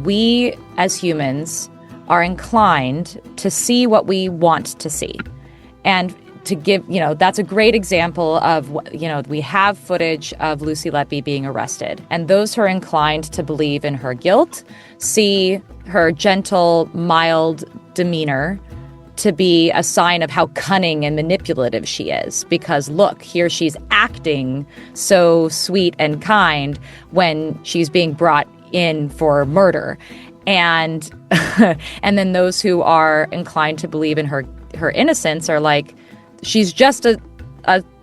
we as humans are inclined to see what we want to see. And to give, that's a great example of, we have footage of Lucy Letby being arrested. And those who are inclined to believe in her guilt see her gentle, mild demeanor to be a sign of how cunning and manipulative she is. Because look, here she's acting so sweet and kind when she's being brought in for murder. And and then those who are inclined to believe in her innocence are like, she's just a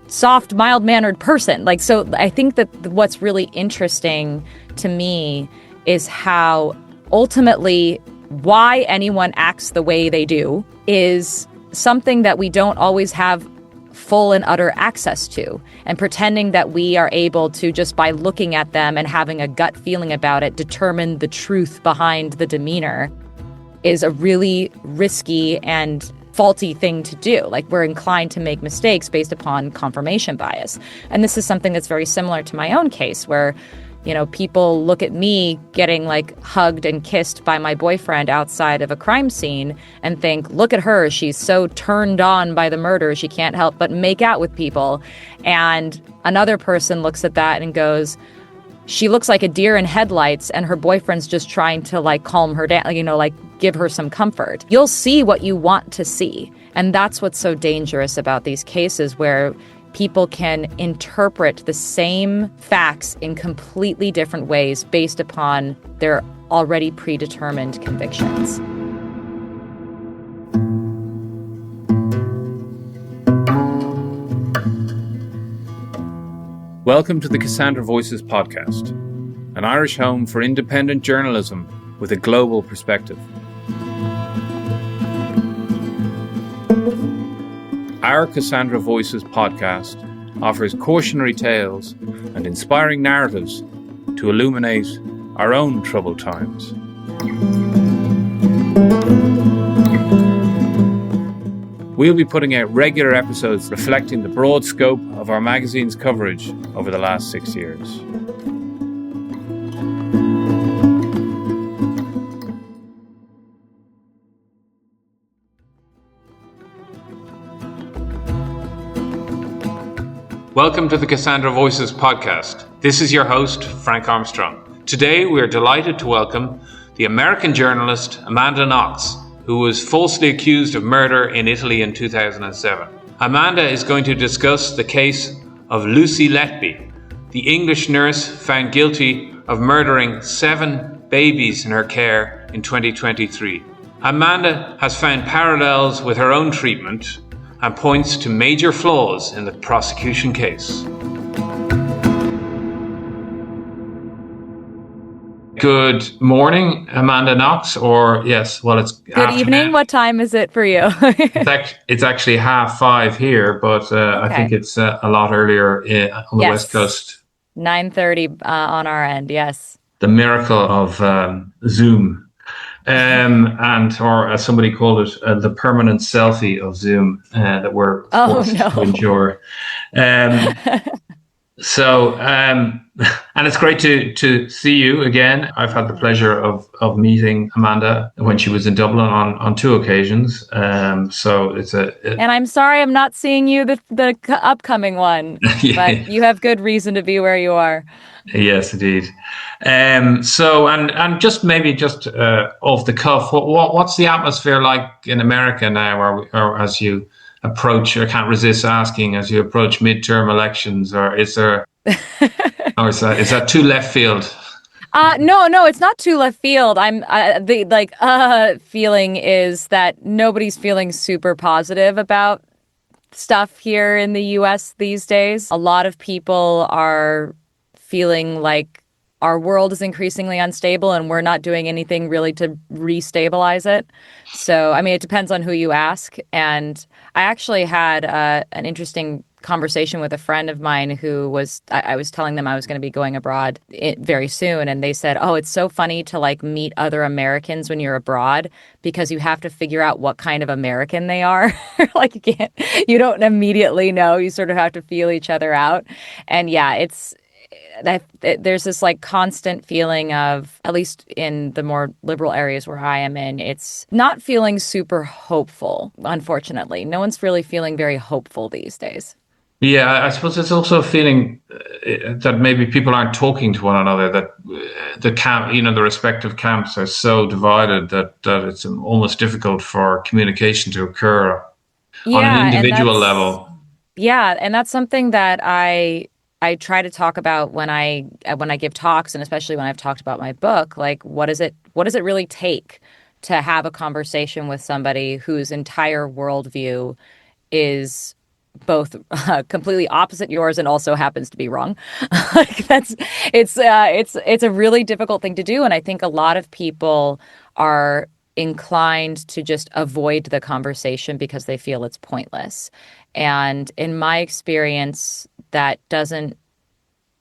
soft, mild-mannered person. Like, so I think that what's really interesting to me is how ultimately why anyone acts the way they do is something that we don't always have full and utter access to. And pretending that we are able to, just by looking at them and having a gut feeling about it, determine the truth behind the demeanor is a really risky and faulty thing to do. Like, we're inclined to make mistakes based upon confirmation bias. And this is something that's very similar to my own case, where people look at me getting like hugged and kissed by my boyfriend outside of a crime scene and think, look at her, she's so turned on by the murder, she can't help but make out with people. And another person looks at that and goes, she looks like a deer in headlights and her boyfriend's just trying to like calm her down, like give her some comfort. You'll see what you want to see. And that's what's so dangerous about these cases, where people can interpret the same facts in completely different ways based upon their already predetermined convictions. Welcome to the Cassandra Voices podcast, an Irish home for independent journalism with a global perspective. Our Cassandra Voices podcast offers cautionary tales and inspiring narratives to illuminate our own troubled times. We'll be putting out regular episodes reflecting the broad scope of our magazine's coverage over the last 6 years. Welcome to the Cassandra Voices podcast. This is your host, Frank Armstrong. Today we are delighted to welcome the American journalist Amanda Knox, who was falsely accused of murder in Italy in 2007. Amanda is going to discuss the case of Lucy Letby, the English nurse found guilty of murdering 7 babies in her care in 2023. Amanda has found parallels with her own treatment and points to major flaws in the prosecution case. Good morning, Amanda Knox, or yes, well, it's good evening. What time is it for you? It's actually 5:30 here, but okay. I think it's a lot earlier on the West Coast. 9:30 on our end, yes. The miracle of Zoom. Or as somebody called it, the permanent selfie of Zoom that we're forced to endure. And it's great to see you again. I've had the pleasure of meeting Amanda when she was in Dublin on 2 occasions. And I'm sorry I'm not seeing you the upcoming one, yeah. But you have good reason to be where you are. Yes, indeed. And just off the cuff, what's the atmosphere like in America now, or as you approach, or can't resist asking, as you approach midterm elections, or is there, or is that too left field? No, it's not too left field. Feeling is that nobody's feeling super positive about stuff here in the U.S. these days. A lot of people are feeling like our world is increasingly unstable and we're not doing anything really to restabilize it. So, I mean, it depends on who you ask. And I actually had an interesting conversation with a friend of mine who was, I was telling them I was going to be going abroad very soon. And they said, oh, it's so funny to like meet other Americans when you're abroad because you have to figure out what kind of American they are. Like you don't immediately know. You sort of have to feel each other out. And yeah, there's this like constant feeling of, at least in the more liberal areas where I am in, it's not feeling super hopeful, unfortunately. No one's really feeling very hopeful these days. Yeah, I suppose it's also a feeling that maybe people aren't talking to one another, that the camp, the respective camps are so divided that it's almost difficult for communication to occur on an Yeah, individual level. and that's something that I try to talk about when I give talks, and especially when I've talked about my book. Like, what does it really take to have a conversation with somebody whose entire worldview is both completely opposite yours and also happens to be wrong? Like, it's a really difficult thing to do, and I think a lot of people are inclined to just avoid the conversation because they feel it's pointless. And in my experience, that doesn't.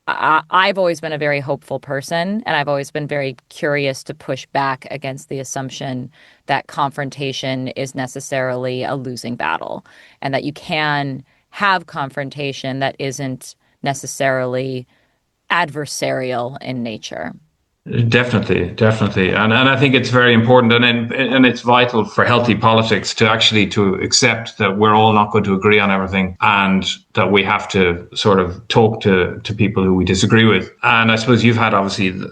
I've always been a very hopeful person, and I've always been very curious to push back against the assumption that confrontation is necessarily a losing battle, and that you can have confrontation that isn't necessarily adversarial in nature. Definitely, definitely, and I think it's very important, and it's vital for healthy politics to actually to accept that we're all not going to agree on everything, and that we have to sort of talk to people who we disagree with. And I suppose you've had obviously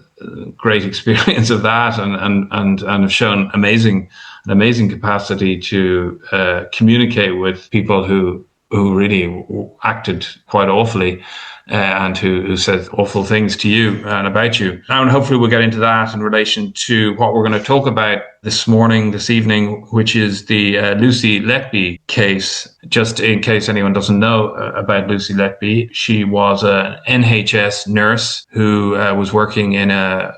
great experience of that, and have shown an amazing capacity to communicate with people who really acted quite awfully, and who said awful things to you and about you. And hopefully we'll get into that in relation to what we're going to talk about this evening, which is the Lucy Letby case. Just in case anyone doesn't know about Lucy Letby, she was an NHS nurse who was working in a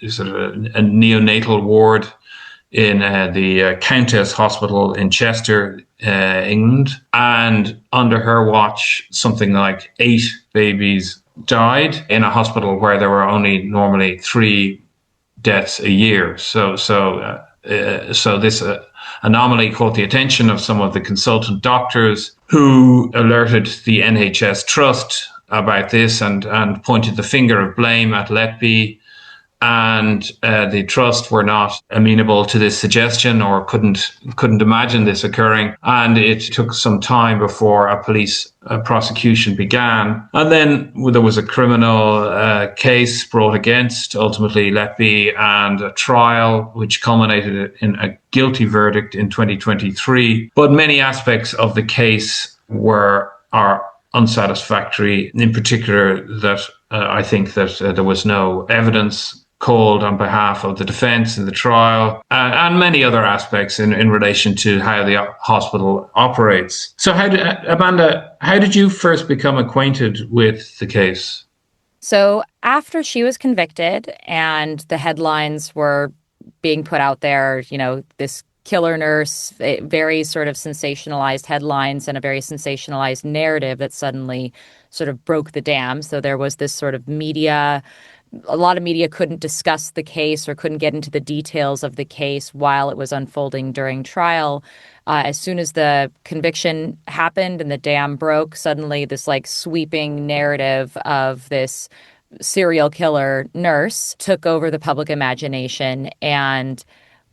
sort of a neonatal ward in the Countess Hospital in Chester, England. And under her watch, something like 8 babies died in a hospital where there were only normally 3 deaths a year. So this anomaly caught the attention of some of the consultant doctors, who alerted the NHS Trust about this and pointed the finger of blame at Letby. And the trust were not amenable to this suggestion, or couldn't imagine this occurring. And it took some time before a police prosecution began. And then there was a criminal case brought against, ultimately, Letby, and a trial which culminated in a guilty verdict in 2023. But many aspects of the case are unsatisfactory. In particular, that I think that there was no evidence called on behalf of the defence in the trial, and many other aspects in relation to how the hospital operates. So Amanda, how did you first become acquainted with the case? So after she was convicted and the headlines were being put out there, this killer nurse, very sort of sensationalized headlines and a very sensationalized narrative that suddenly sort of broke the dam. So there was this sort of a lot of media couldn't discuss the case or couldn't get into the details of the case while it was unfolding during trial. As soon as the conviction happened and the dam broke, suddenly this like sweeping narrative of this serial killer nurse took over the public imagination. And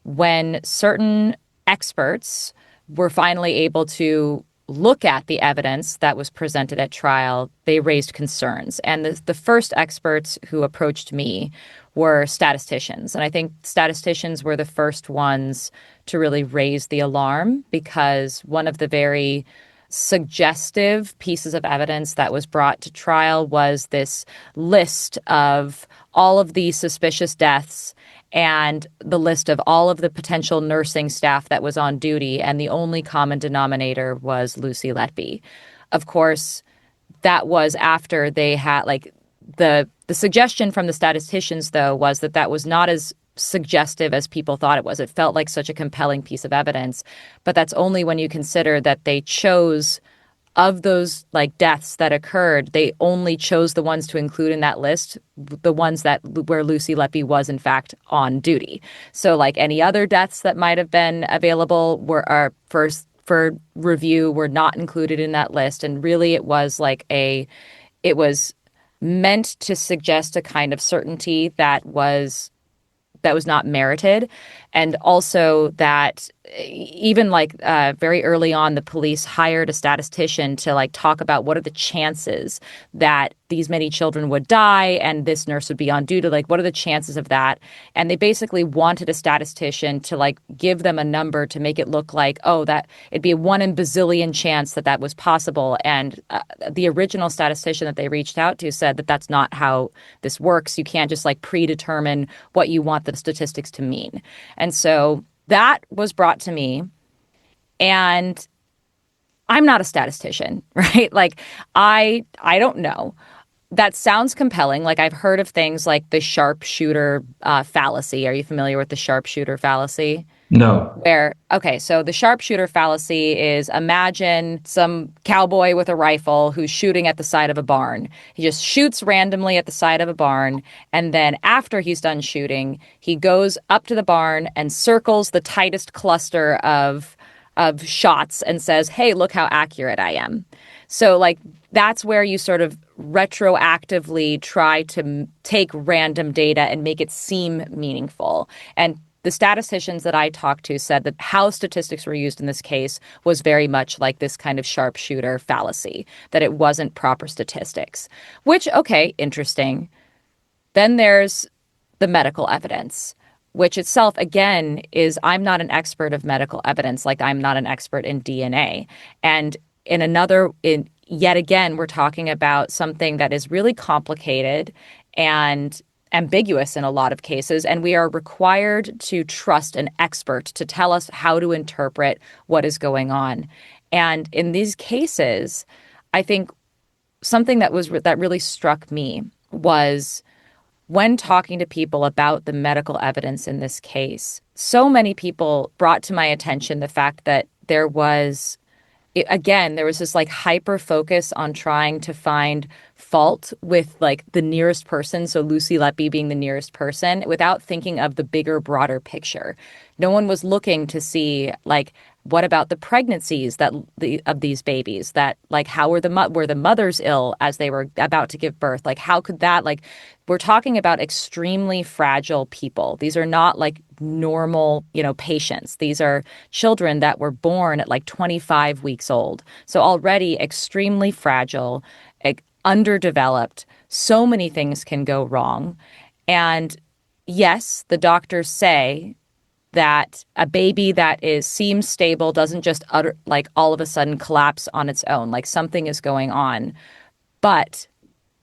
when certain experts were finally able to look at the evidence that was presented at trial, they raised concerns. And the first experts who approached me were statisticians. And I think statisticians were the first ones to really raise the alarm, because one of the very suggestive pieces of evidence that was brought to trial was this list of all of the suspicious deaths and the list of all of the potential nursing staff that was on duty, and the only common denominator was Lucy Letby. Of course, that was after they had, like, the suggestion from the statisticians, though, was that was not as suggestive as people thought it was. It felt like such a compelling piece of evidence, but that's only when you consider that they chose, of those like deaths that occurred, they only chose the ones to include in that list, the ones where Lucy Letby was in fact on duty. So like any other deaths that might have been available are first for review were not included in that list. And really it was meant to suggest a kind of certainty that was not merited. And also that even very early on, the police hired a statistician to talk about what are the chances that these many children would die and this nurse would be on duty. What are the chances of that? And they basically wanted a statistician to give them a number to make it look like, oh, that it'd be a 1 in bazillion chance that was possible. And the original statistician that they reached out to said that that's not how this works. You can't just predetermine what you want the statistics to mean. And so that was brought to me, and I'm not a statistician, right? I don't know. That sounds compelling. I've heard of things like the sharpshooter fallacy. Are you familiar with the sharpshooter fallacy? No. So the sharpshooter fallacy is, imagine some cowboy with a rifle who's shooting at the side of a barn. He just shoots randomly at the side of a barn. And then after he's done shooting, he goes up to the barn and circles the tightest cluster of shots and says, hey, look how accurate I am. So that's where you sort of retroactively try to take random data and make it seem meaningful. And the statisticians that I talked to said that how statistics were used in this case was very much like this kind of sharpshooter fallacy, that it wasn't proper statistics, which, okay, interesting. Then there's the medical evidence, which itself, again, is I'm not an expert of medical evidence, I'm not an expert in DNA. And yet again, we're talking about something that is really complicated and ambiguous in a lot of cases, and we are required to trust an expert to tell us how to interpret what is going on. And in these cases, I think something that really struck me was when talking to people about the medical evidence in this case, so many people brought to my attention the fact that there was this hyper focus on trying to find fault with the nearest person. So Lucy Letby being the nearest person, without thinking of the bigger, broader picture. No one was looking to see what about the pregnancies of these babies? That how were the mothers ill as they were about to give birth? How could that we're talking about extremely fragile people. These are not normal, patients. These are children that were born at 25 weeks old. So already extremely fragile, underdeveloped. So many things can go wrong. And yes, the doctors say that a baby that seems stable doesn't just all of a sudden collapse on its own. Something is going on. But,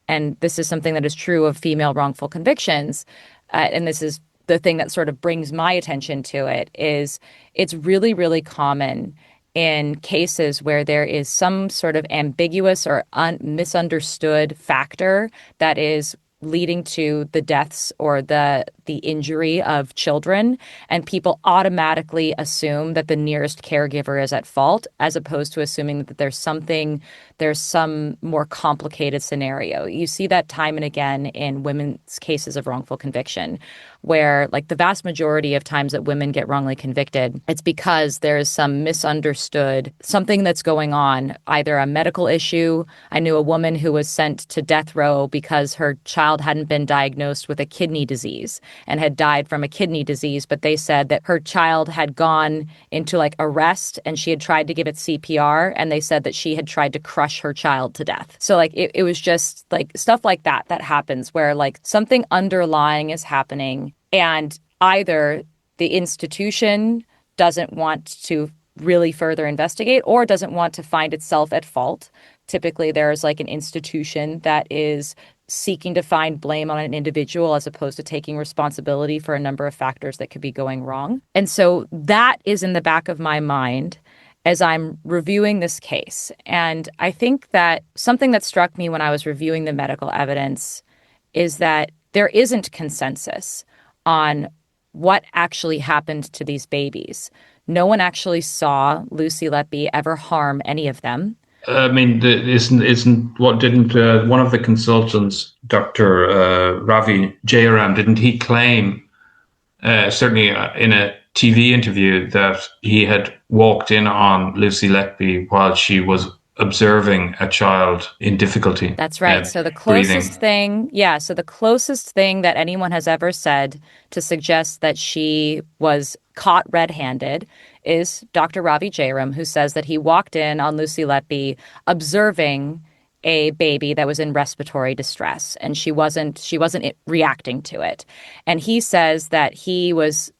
and this is something that is true of female wrongful convictions, and this is the thing that sort of brings my attention to it, is it's really, really common in cases where there is some sort of ambiguous or misunderstood factor that is leading to the deaths or the injury of children, and people automatically assume that the nearest caregiver is at fault, as opposed to assuming that there's some more complicated scenario. You see that time and again in women's cases of wrongful conviction, where the vast majority of times that women get wrongly convicted, it's because there's some misunderstood something that's going on, either a medical issue. I knew a woman who was sent to death row because her child hadn't been diagnosed with a kidney disease and had died from a kidney disease, but they said that her child had gone into arrest and she had tried to give it CPR, and they said that she had tried to crush her child to death. So it was just stuff like that happens where something underlying is happening, and either the institution doesn't want to really further investigate or doesn't want to find itself at fault. Typically, there's an institution that is seeking to find blame on an individual as opposed to taking responsibility for a number of factors that could be going wrong. And so that is in the back of my mind as I'm reviewing this case. And I think that something that struck me when I was reviewing the medical evidence is that there isn't consensus on what actually happened to these babies. No one actually saw Lucy Letby ever harm any of them. I mean, isn't what didn't one of the consultants, Dr. Ravi Jayaram, didn't he claim, certainly in a TV interview, that he had walked in on Lucy Letby while she was observing a child in difficulty. That's right. So the breathing. the closest thing that anyone has ever said to suggest that she was caught red-handed is Dr. Ravi Jairam, who says that he walked in on Lucy Letby observing a baby that was in respiratory distress, and she wasn't reacting to it. And he says that he was,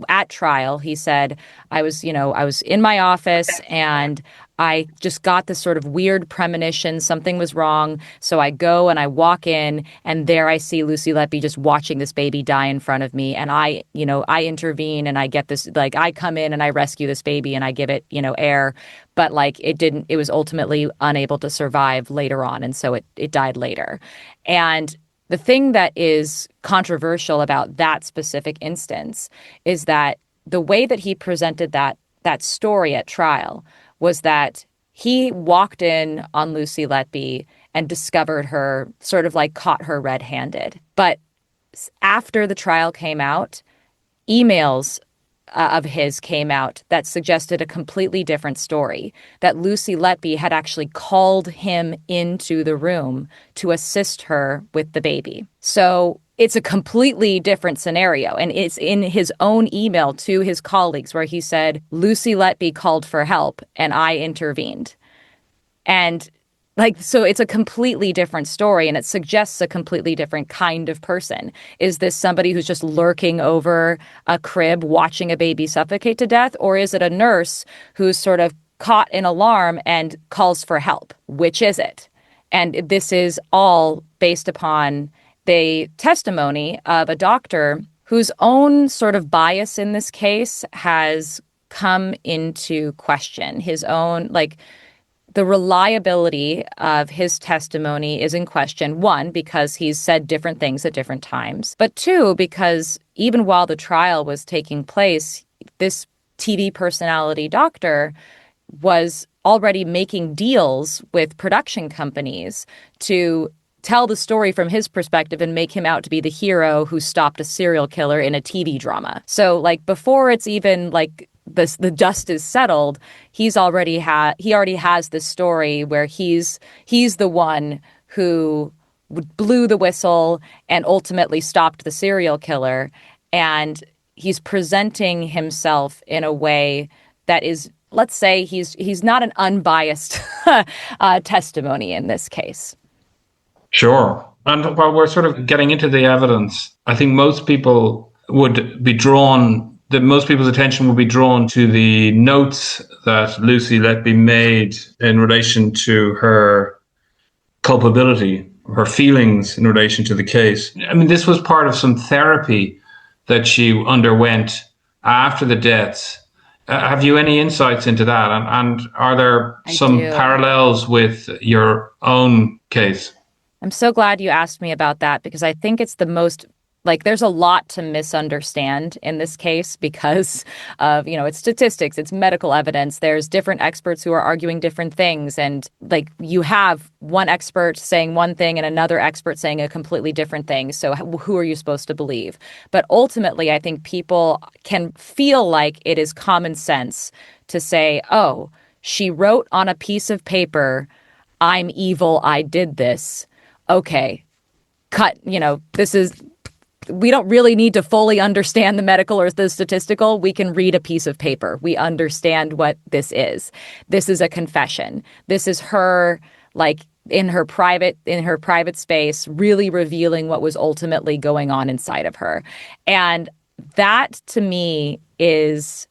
at trial, he said, I was in my office and I just got this sort of weird premonition something was wrong. So I go and I walk in, and there I see Lucy Letby just watching this baby die in front of me. And I intervene, and I get this, like, I come in and I rescue this baby and I give it, air. But it was ultimately unable to survive later on. And so it died later. And the thing that is controversial about that specific instance is that the way that he presented that story at trial was that he walked in on Lucy Letby and discovered her, sort of like caught her red-handed. But after the trial came out, emails of his came out that suggested a completely different story, that Lucy Letby had actually called him into the room to assist her with the baby. So it's a completely different scenario. And it's in his own email to his colleagues where he said, Lucy Letby called for help and I intervened. And so it's a completely different story, and it suggests a completely different kind of person. Is this somebody who's just lurking over a crib watching a baby suffocate to death? Or is it a nurse who's sort of caught in alarm and calls for help? Which is it? And this is all based upon the testimony of a doctor whose own sort of bias in this case has come into question. His own, the reliability of his testimony is in question, one, because he's said different things at different times, but two, because even while the trial was taking place, this TV personality doctor was already making deals with production companies to tell the story from his perspective and make him out to be the hero who stopped a serial killer in a TV drama. So, before it's even, the dust is settled, he already has this story where he's the one who blew the whistle and ultimately stopped the serial killer, and he's presenting himself in a way that is, let's say, he's not an unbiased testimony in this case. Sure. And while we're sort of getting into the evidence, I think most people's attention will be drawn to the notes that Lucy Letby made in relation to her culpability, her feelings in relation to the case. I mean, this was part of some therapy that she underwent after the deaths. Have you any insights into that? And are there some parallels with your own case? I'm so glad you asked me about that, because I think it's the most, there's a lot to misunderstand in this case because of, it's statistics, it's medical evidence. There's different experts who are arguing different things. And you have one expert saying one thing and another expert saying a completely different thing. So who are you supposed to believe? But ultimately, I think people can feel like it is common sense to say, oh, she wrote on a piece of paper, I'm evil, I did this. Okay, cut, we don't really need to fully understand the medical or the statistical. We can read a piece of paper. We understand what this is. This is a confession. This is her, in her private space, really revealing what was ultimately going on inside of her. And that, to me, is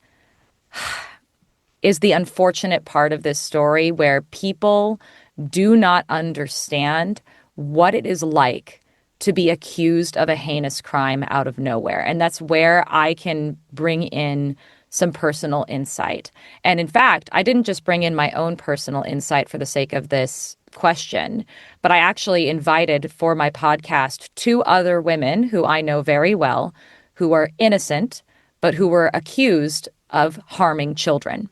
the unfortunate part of this story, where people do not understand what it is like to be accused of a heinous crime out of nowhere. And that's where I can bring in some personal insight. And in fact, I didn't just bring in my own personal insight for the sake of this question, but I actually invited for my podcast 2 other women who I know very well, who are innocent, but who were accused of harming children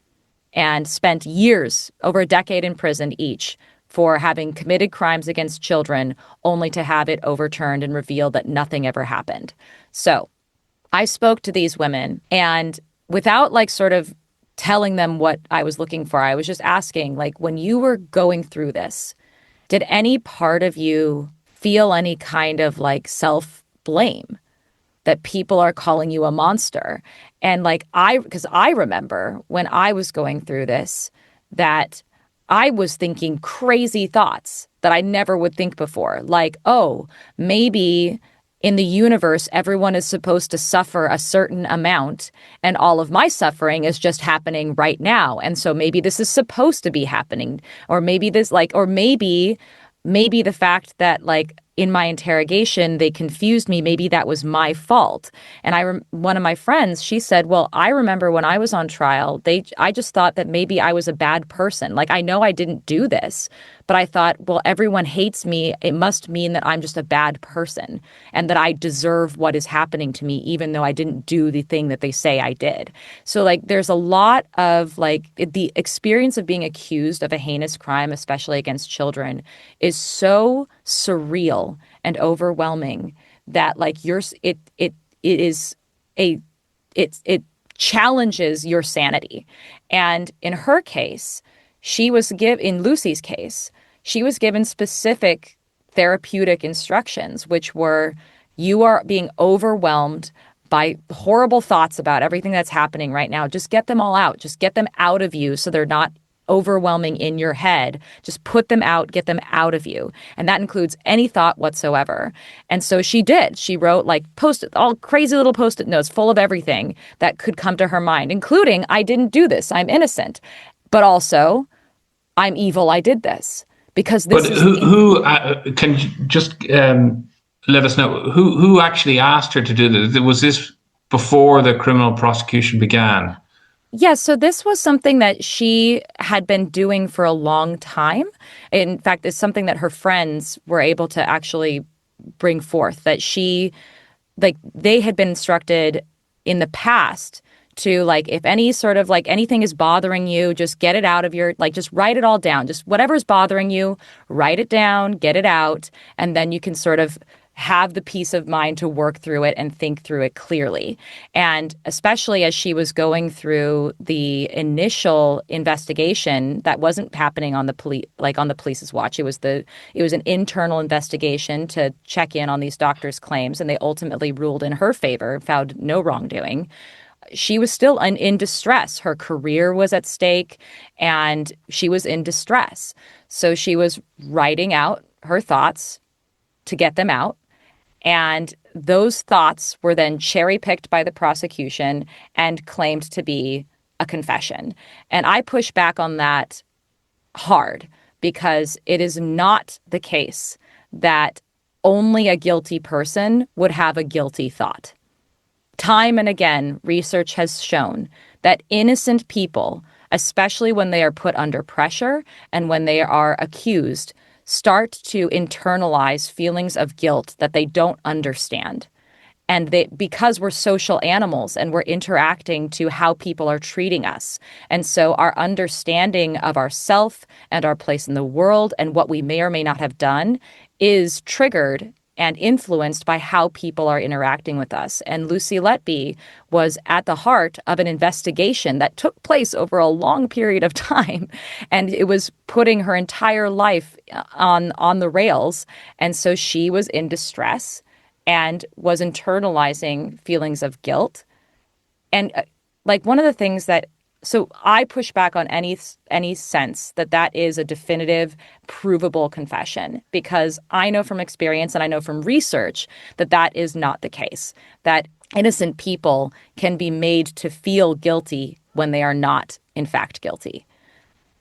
and spent years, over a decade in prison each, for having committed crimes against children, only to have it overturned and revealed that nothing ever happened. So I spoke to these women, and without sort of telling them what I was looking for. I was just asking, like, when you were going through this, did any part of you feel any kind of like self-blame that people are calling you a monster? And like, because I remember when I was going through this, that I was thinking crazy thoughts that I never would think before. Like, oh, maybe in the universe, everyone is supposed to suffer a certain amount, and all of my suffering is just happening right now. And so maybe this is supposed to be happening, or maybe this or maybe the fact that like in my interrogation, they confused me. Maybe that was my fault. And one of my friends, she said, well, I remember when I was on trial, I just thought that maybe I was a bad person. Like, I know I didn't do this, but I thought, well, everyone hates me. It must mean that I'm just a bad person and that I deserve what is happening to me, even though I didn't do the thing that they say I did. So like, there's a lot of like the experience of being accused of a heinous crime, especially against children, is so surreal and overwhelming that like it challenges your sanity. And in her case, in Lucy's case, she was given specific therapeutic instructions, which were, you are being overwhelmed by horrible thoughts about everything that's happening right now. Just get them all out. Just get them out of you so they're not overwhelming in your head. Just put them out, get them out of you. And that includes any thought whatsoever. And so she did. She wrote like all crazy little post-it notes full of everything that could come to her mind, including, I didn't do this, I'm innocent. But also, I'm evil, I did this. Because this who can you just let us know who actually asked her to do this? Was this before the criminal prosecution began? Yeah, so this was something that she had been doing for a long time. In fact, it's something that her friends were able to actually bring forth, that they had been instructed in the past to like, if any sort of like anything is bothering you, just get it out of just write it all down. Just whatever's bothering you, write it down, get it out, and then you can sort of have the peace of mind to work through it and think through it clearly. And especially as she was going through the initial investigation that wasn't happening on the police's watch. It was an internal investigation to check in on these doctors' claims, and they ultimately ruled in her favor, found no wrongdoing. She was still in distress. Her career was at stake, and she was in distress. So she was writing out her thoughts to get them out. And those thoughts were then cherry-picked by the prosecution and claimed to be a confession. And I push back on that hard, because it is not the case that only a guilty person would have a guilty thought. Time and again, research has shown that innocent people, especially when they are put under pressure and when they are accused, start to internalize feelings of guilt that they don't understand. And because we're social animals and we're interacting to how people are treating us. And so our understanding of ourself and our place in the world and what we may or may not have done is triggered and influenced by how people are interacting with us. And Lucy Letby was at the heart of an investigation that took place over a long period of time. And it was putting her entire life on the rails. And so she was in distress and was internalizing feelings of guilt. And one of the things so I push back on any sense that is a definitive, provable confession, because I know from experience and I know from research that is not the case, that innocent people can be made to feel guilty when they are not, in fact, guilty.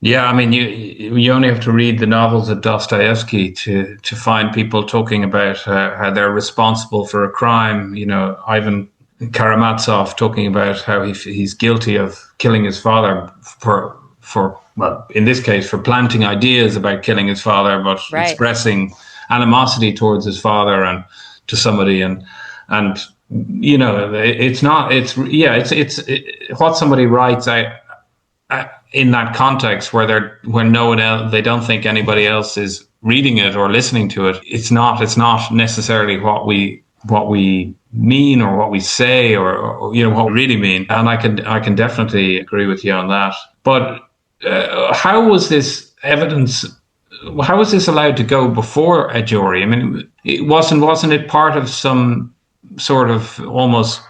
Yeah, I mean, you only have to read the novels of Dostoevsky to find people talking about how they're responsible for a crime. You know, Ivan Karamazov talking about how he's guilty of killing his father for well, in this case, for planting ideas about killing his father, but right. Expressing animosity towards his father and to somebody, and you know, it's what somebody writes in that context where no one else, they don't think anybody else is reading it or listening to it. It's not necessarily what we mean or what we say or what we really mean. And I can definitely agree with you on that. But how was this evidence? How was this allowed to go before a jury? I mean, wasn't it part of some sort of almost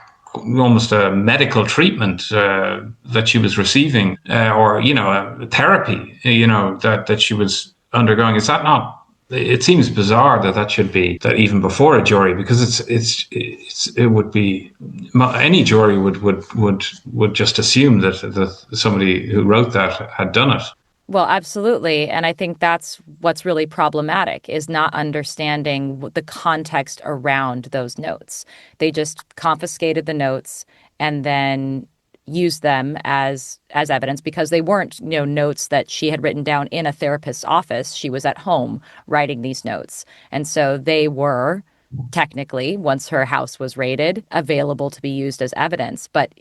a medical treatment that she was receiving, or a therapy, that she was undergoing? Is that not? It seems bizarre that should be that even before a jury, because it would be, any jury would just assume that somebody who wrote that had done it. Well, absolutely. And I think that's what's really problematic, is not understanding the context around those notes. They just confiscated the notes and then used them as evidence, because they weren't, notes that she had written down in a therapist's office. She was at home writing these notes. And so they were technically, once her house was raided, available to be used as evidence. But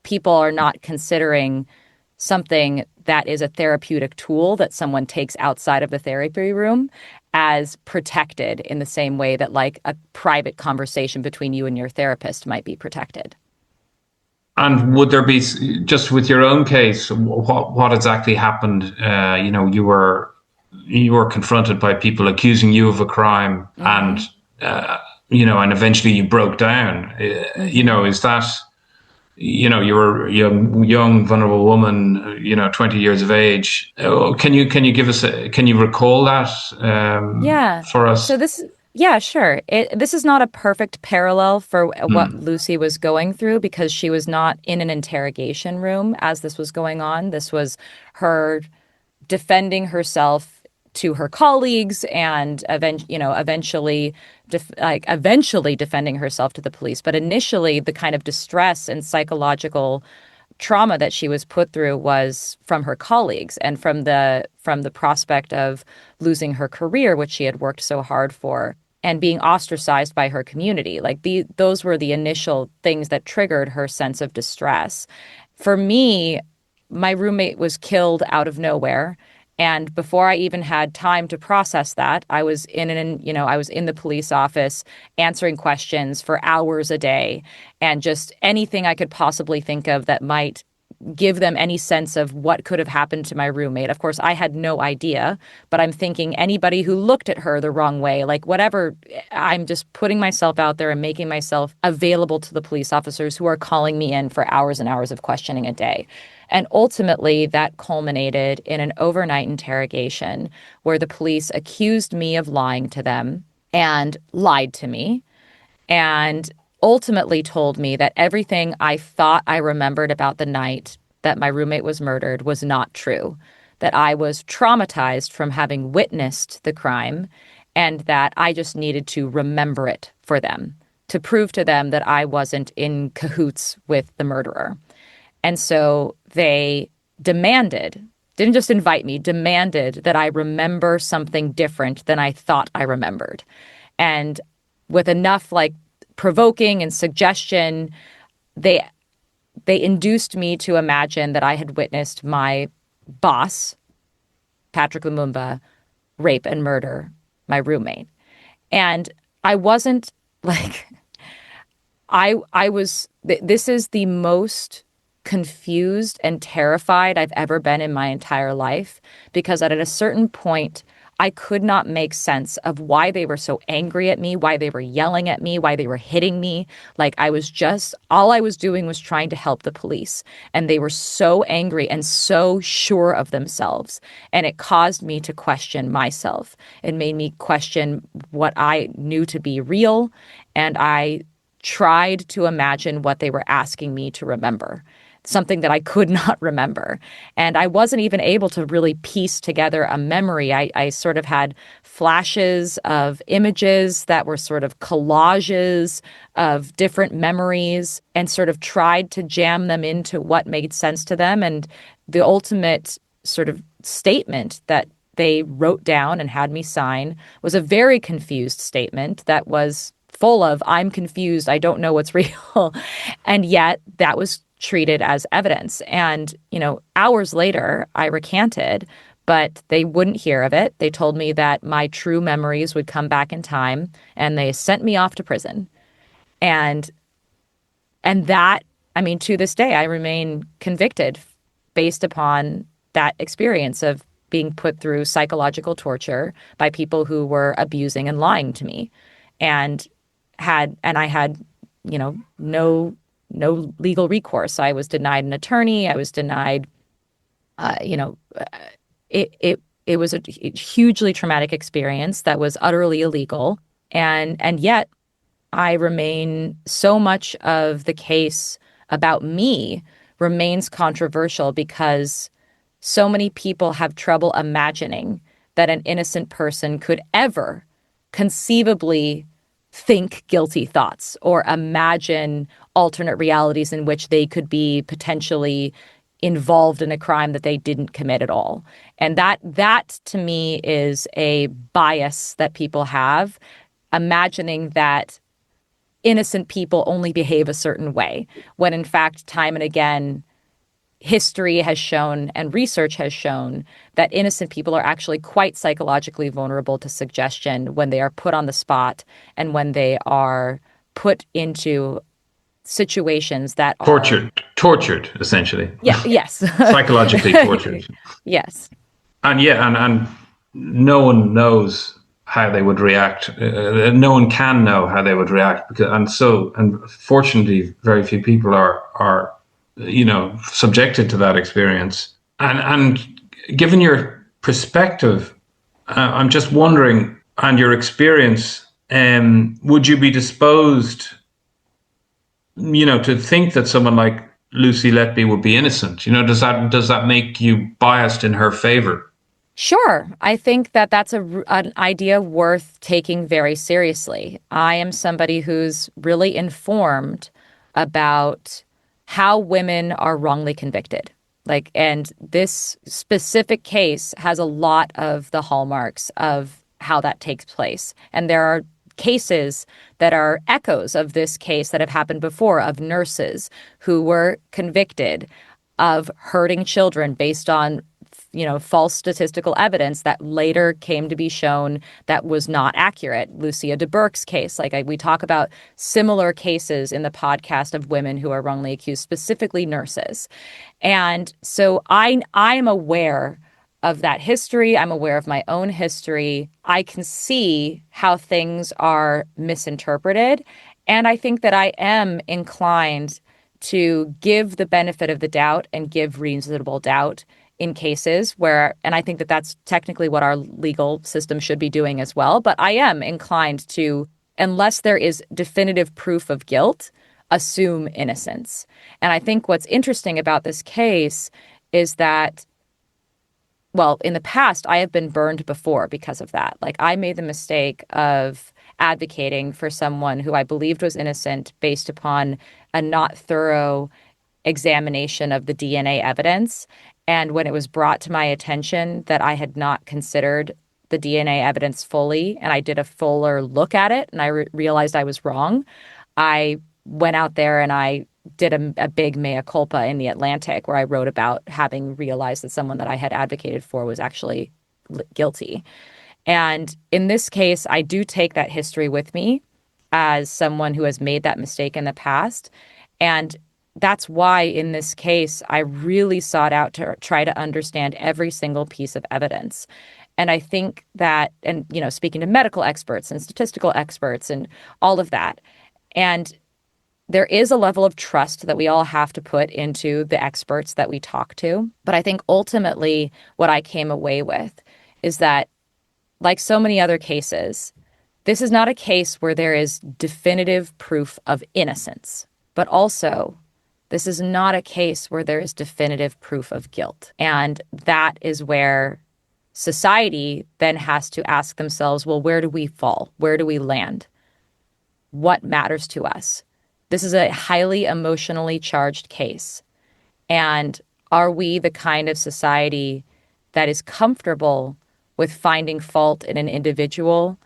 people are not considering something that is a therapeutic tool that someone takes outside of the therapy room as protected in the same way that, like, a private conversation between you and your therapist might be protected. And would there be, just with your own case, what exactly happened? You were confronted by people accusing you of a crime, and and eventually you broke down. Is that? You were a young, vulnerable woman, 20 years of age. Can you give us can you recall that for us? So sure. This is not a perfect parallel for what Lucy was going through, because she was not in an interrogation room as this was going on. This was her defending herself to her colleagues, and eventually defending herself to the police. But initially, the kind of distress and psychological trauma that she was put through was from her colleagues, and from the prospect of losing her career, which she had worked so hard for, and being ostracized by her community. Those were the initial things that triggered her sense of distress. For me, my roommate was killed out of nowhere. And before I even had time to process that, I was in the police office answering questions for hours a day, and just anything I could possibly think of that might give them any sense of what could have happened to my roommate. Of course, I had no idea, but I'm thinking anybody who looked at her the wrong way, whatever, I'm just putting myself out there and making myself available to the police officers who are calling me in for hours and hours of questioning a day. And ultimately, that culminated in an overnight interrogation where the police accused me of lying to them and lied to me, and ultimately told me that everything I thought I remembered about the night that my roommate was murdered was not true, that I was traumatized from having witnessed the crime, and that I just needed to remember it for them, to prove to them that I wasn't in cahoots with the murderer. And so they demanded, didn't just invite me, demanded that I remember something different than I thought I remembered. And with enough provoking and suggestion, they induced me to imagine that I had witnessed my boss, Patrick Lumumba, rape and murder my roommate. And I wasn't this is the most confused and terrified I've ever been in my entire life, because at a certain point, I could not make sense of why they were so angry at me, why they were yelling at me, why they were hitting me. All I was doing was trying to help the police. And they were so angry and so sure of themselves. And it caused me to question myself. It made me question what I knew to be real. And I tried to imagine what they were asking me to remember, something that I could not remember. And I wasn't even able to really piece together a memory. I sort of had flashes of images that were sort of collages of different memories, and sort of tried to jam them into what made sense to them. And the ultimate sort of statement that they wrote down and had me sign was a very confused statement that was full of, I'm confused, I don't know what's real. And yet that was treated as evidence. And, hours later, I recanted, but they wouldn't hear of it. They told me that my true memories would come back in time, and they sent me off to prison. And that, I mean, to this day, I remain convicted based upon that experience of being put through psychological torture by people who were abusing and lying to me, and I had, no legal recourse. I was denied an attorney. I was denied, it was a hugely traumatic experience that was utterly illegal, and yet I remain, so much of the case about me remains controversial because so many people have trouble imagining that an innocent person could ever conceivably think guilty thoughts or imagine alternate realities in which they could be potentially involved in a crime that they didn't commit at all. And that to me is a bias that people have, imagining that innocent people only behave a certain way, when in fact, time and again, history has shown and research has shown that innocent people are actually quite psychologically vulnerable to suggestion when they are put on the spot and when they are put into situations that are tortured essentially. Yeah, yes. Psychologically tortured. Yes. And and no one knows how they would react. No one can know how they would react and fortunately very few people are subjected to that experience. And given your perspective, I'm just wondering, and your experience, would you be disposed, to think that someone like Lucy Letby would be innocent? Does that make you biased in her favor? Sure. I think that that's an idea worth taking very seriously. I am somebody who's really informed about how women are wrongly convicted. And this specific case has a lot of the hallmarks of how that takes place. And there are cases that are echoes of this case that have happened before, of nurses who were convicted of hurting children based on false statistical evidence that later came to be shown that was not accurate. Lucia de Burke's case, we talk about similar cases in the podcast of women who are wrongly accused, specifically nurses. And so I'm aware of that history. I'm aware of my own history. I can see how things are misinterpreted. And I think that I am inclined to give the benefit of the doubt and give reasonable doubt in cases where, and I think that that's technically what our legal system should be doing as well. But I am inclined to, unless there is definitive proof of guilt, assume innocence. And I think what's interesting about this case is that, well, in the past, I have been burned before because of that. I made the mistake of advocating for someone who I believed was innocent based upon a not thorough examination of the DNA evidence. And when it was brought to my attention that I had not considered the DNA evidence fully, and I did a fuller look at it, and I realized I was wrong, I went out there and I did a big mea culpa in The Atlantic, where I wrote about having realized that someone that I had advocated for was actually guilty. And in this case, I do take that history with me as someone who has made that mistake in the past. And that's why in this case, I really sought out to try to understand every single piece of evidence. And I think that, and, speaking to medical experts and statistical experts and all of that, and there is a level of trust that we all have to put into the experts that we talk to. But I think ultimately what I came away with is that, like so many other cases, this is not a case where there is definitive proof of innocence, but also this is not a case where there is definitive proof of guilt. And that is where society then has to ask themselves, well, where do we fall? Where do we land? What matters to us? This is a highly emotionally charged case. And are we the kind of society that is comfortable with finding fault in an individual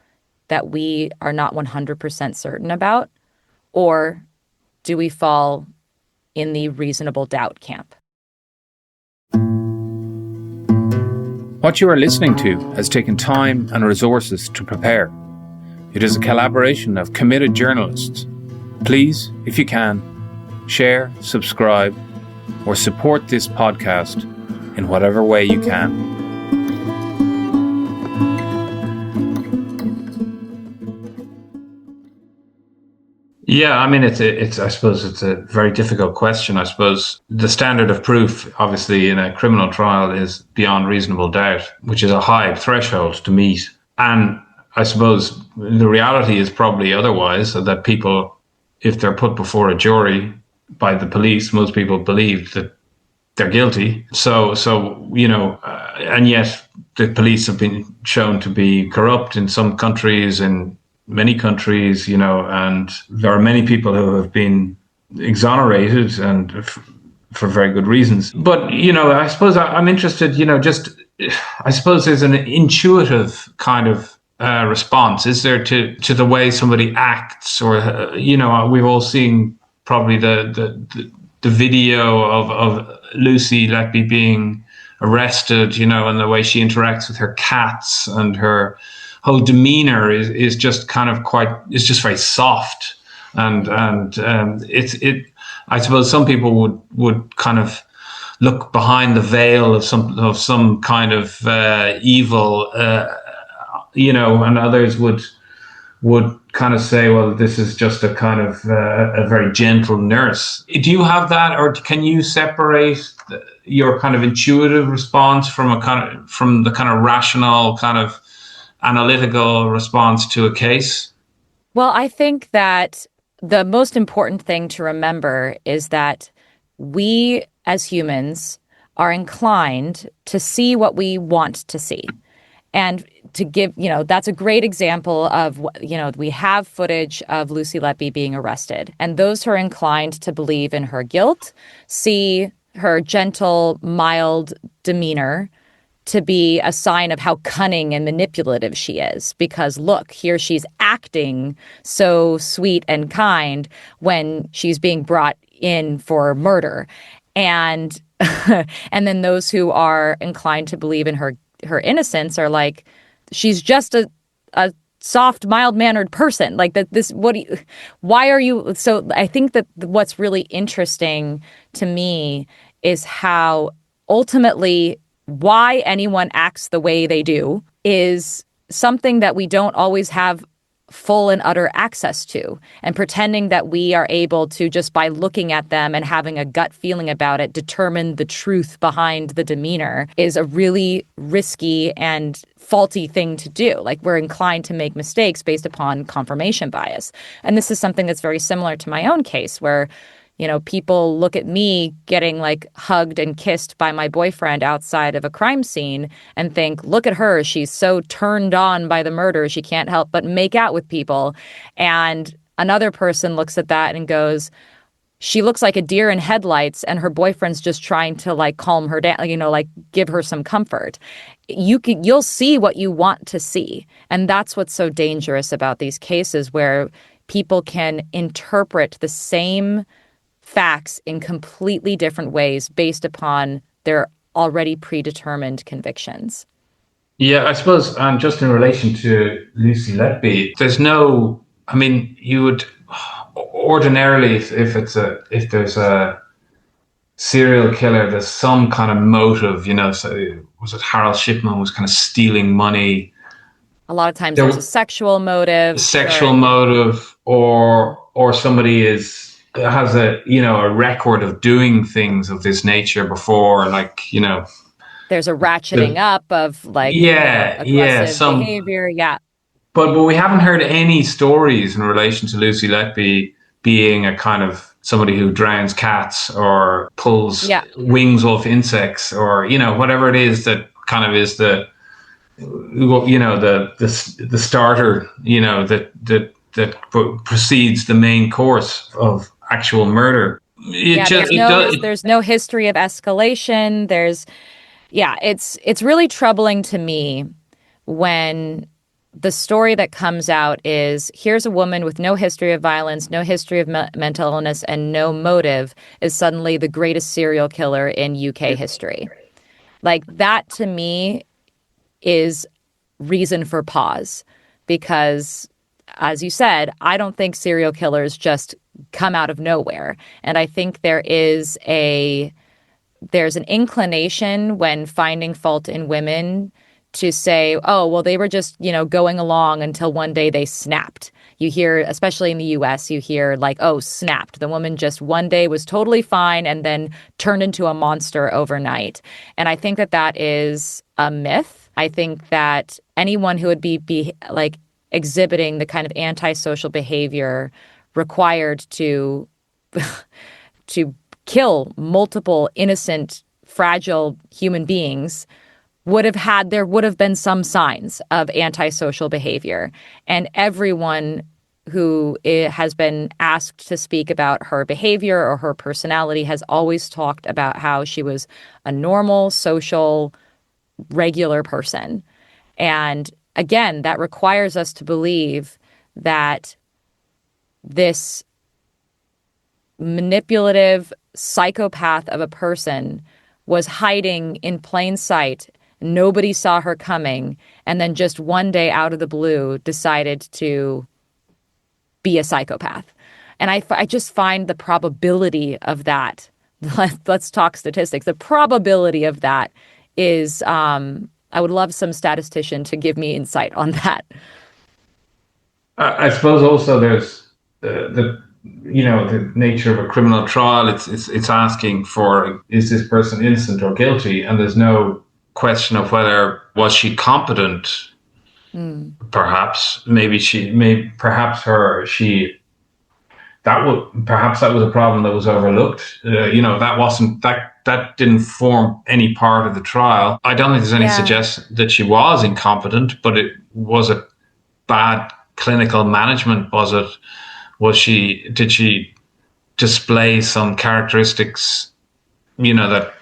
that we are not 100% certain about? Or do we fall in the reasonable doubt camp? What you are listening to has taken time and resources to prepare. It is a collaboration of committed journalists Please, if you can, share, subscribe, or support this podcast in whatever way you can. Yeah, I mean, I suppose it's a very difficult question. I suppose the standard of proof, obviously, in a criminal trial is beyond reasonable doubt, which is a high threshold to meet. And I suppose the reality is probably otherwise, that people, if they're put before a jury by the police, most people believe that they're guilty. So and yet the police have been shown to be corrupt in some countries, in many countries, and there are many people who have been exonerated, and for very good reasons. But, I suppose I'm interested, I suppose there's an intuitive kind of response, is there, to the way somebody acts, or, we've all seen probably the video of Lucy Letby being arrested, and the way she interacts with her cats, and her whole demeanor is just kind of it's just very soft. And I suppose some people would kind of look behind the veil of some kind of evil, and others would kind of say, well, this is just a kind of a very gentle nurse. Do you have that, or can you separate your kind of intuitive response from the kind of rational, kind of analytical response to a case? Well, I think that the most important thing to remember is that we as humans are inclined to see what we want to see. And to give, that's a great example of, we have footage of Lucy Letby being arrested. And those who are inclined to believe in her guilt see her gentle, mild demeanor to be a sign of how cunning and manipulative she is. Because look, here she's acting so sweet and kind when she's being brought in for murder. And and then those who are inclined to believe in her innocence are like, she's just a soft, mild-mannered person. Like that. Why are you? So I think that what's really interesting to me is how ultimately why anyone acts the way they do is something that we don't always have full and utter access to. And pretending that we are able to, just by looking at them and having a gut feeling about it, determine the truth behind the demeanor is a really risky and faulty thing to do. Like, we're inclined to make mistakes based upon confirmation bias. And this is something that's very similar to my own case, where people look at me getting like hugged and kissed by my boyfriend outside of a crime scene and think, look at her. She's so turned on by the murder. She can't help but make out with people. And another person looks at that and goes, she looks like a deer in headlights and her boyfriend's just trying to like calm her down, like give her some comfort. You'll see what you want to see. And that's what's so dangerous about these cases, where people can interpret the same facts in completely different ways based upon their already predetermined convictions. Yeah, I suppose, and just in relation to Lucy Letby, you would ordinarily, if there's a serial killer, there's some kind of motive, so was it Harold Shipman was kind of stealing money? A lot of times there's a sexual motive. Or somebody has a record of doing things of this nature before, there's a ratcheting up of aggressive behavior. Yeah. But we haven't heard any stories in relation to Lucy Letby being a kind of somebody who drowns cats or pulls wings off insects, or, whatever it is that kind of is the starter, that precedes the main course of actual murder. There's no history of escalation. It's really troubling to me when the story that comes out is, here's a woman with no history of violence, no history of mental illness, and no motive is suddenly the greatest serial killer in UK history. Like, that to me is reason for pause, because, as you said, I don't think serial killers just come out of nowhere. And I think there's an inclination when finding fault in women to say, oh, well, they were just, going along until one day they snapped. You hear, especially in the US, you hear like, oh, snapped. The woman just one day was totally fine and then turned into a monster overnight. And I think that is a myth. I think that anyone who would be like exhibiting the kind of antisocial behavior required to kill multiple innocent, fragile human beings there would have been some signs of antisocial behavior. And everyone who has been asked to speak about her behavior or her personality has always talked about how she was a normal, social, regular person. And again, that requires us to believe that this manipulative psychopath of a person was hiding in plain sight. Nobody saw her coming, and then just one day out of the blue decided to be a psychopath. And I just find the probability of that, let's talk statistics, the probability of that is, I would love some statistician to give me insight on that. I suppose also there's the nature of a criminal trial. It's asking for, is this person innocent or guilty? And there's no question of whether was she competent. Perhaps that was a problem that was overlooked. That didn't form any part of the trial. I don't think there's any suggestion that she was incompetent, but it was a bad clinical management. Did she display some characteristics, that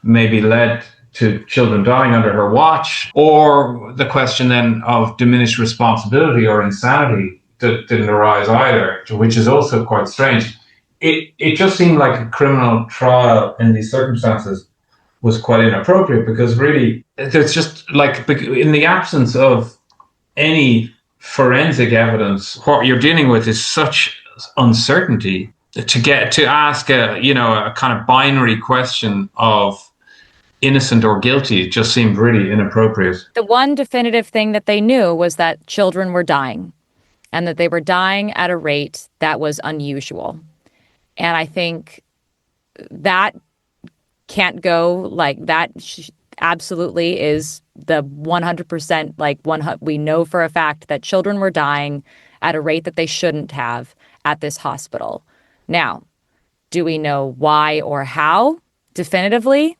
maybe led to children dying under her watch? Or the question then of diminished responsibility or insanity didn't arise either, which is also quite strange. It just seemed like a criminal trial in these circumstances was quite inappropriate, because really there's just like, in the absence of any forensic evidence, what you're dealing with is such uncertainty. To ask a kind of binary question of innocent or guilty just seemed really inappropriate. The one definitive thing that they knew was that children were dying, and that they were dying at a rate that was unusual. And I think that can't go like that. Absolutely is the 100%, we know for a fact that children were dying at a rate that they shouldn't have at this hospital. Now, do we know why or how definitively?